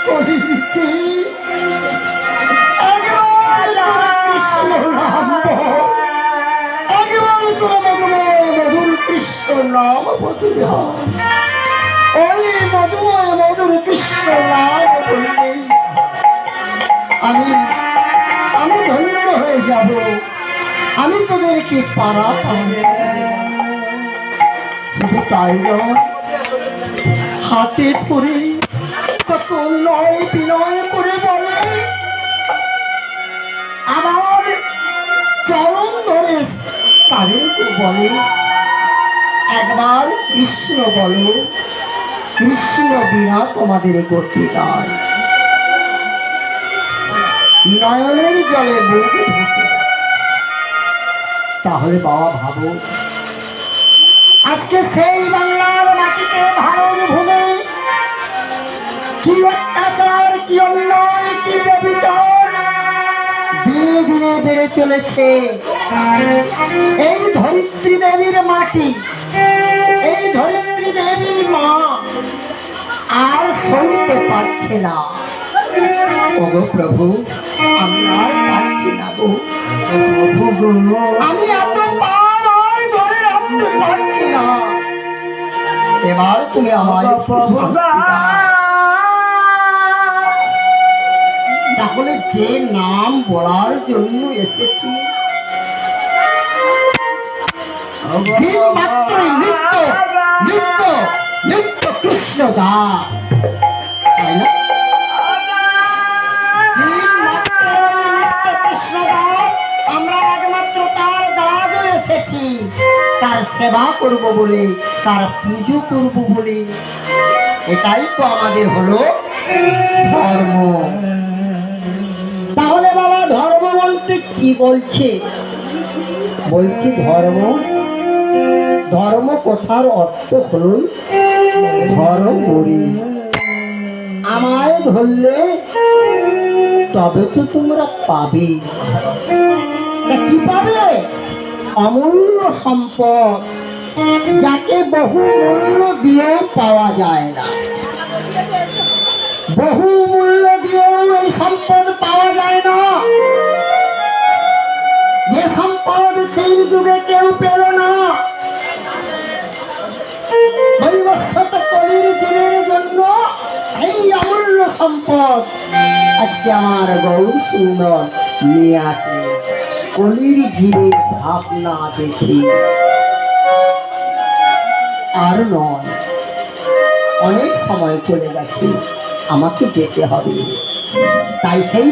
করিছি একবার কৃষ্ণ নাম একবার তোর মধুময় মধুর কৃষ্ণ নাম বলতে ওই মধুময় মধুর কৃষ্ণ নাম বললে আমি আমি ধন্য হয়ে যাব। আমি তোদেরকে পারা পাবো। শুধু তাই নয়, হাতে ধরে কত নয় বিনয় করে বলে, আমার চরণ ধরে তাদেরকে বলে একবার কৃষ্ণ বলো, কৃষ্ণ বিনা তোমাদের গতি নাই। নয়নের জলে বুক ভেসে তাহলে বাবা ভাবো, আজকে সেই বাংলার মাটিতে ভারত ভূমে কি অত্যাচার, কি অন্যায়, কি ব্যভিচার ধীরে ধীরে বেড়ে চলেছে। এই ধরিত্রী দেবীর মাটি, এই ধরিত্রী দেবীর মা আর সইতে পারছে না। ওগো প্রভু, আমি আর পারছি না গো, আমি এত পাপ আর ধরে রাখতে পারছি না। এবার তুমি আমায় তাহলে যে নাম বলার জন্য এসেছি মাত্রই নিত্য নিত্য নিত্য কৃষ্ণ দাস, তাই না? আমরা একমাত্র তার দাসও এসেছি, তার সেবা করব বলে, তার পুজো করব বলে। এটাই তো আমাদের হলো ধর্ম। তাহলে বাবা ধর্ম বলতে কি বলছে? বলছি ধর্ম, ধর্ম কথার অর্থ হল ধর্মরি। আমায় ধরলে তবে তো তোমরা পাবে। কি পাবে? অমূল্য সম্পদ, যাকে বহু মূল্য দিয়েও পাওয়া যায় না। বহু মূল্য দিয়েও এই সম্পদ পাওয়া যায় না। যে সম্পদ সেই যুগে কেউ পেল না, ভবিষ্যৎ কলির দিনের জন্য এই অমূল্য সম্পদ আজকে আমার গৌর সুন্দর নিয়ে আসে। কলির জীবের ভাবনা দেখি আর নয়, অনেক সময় চলে গেছে, আমাকে যেতে হবে। তাই সেই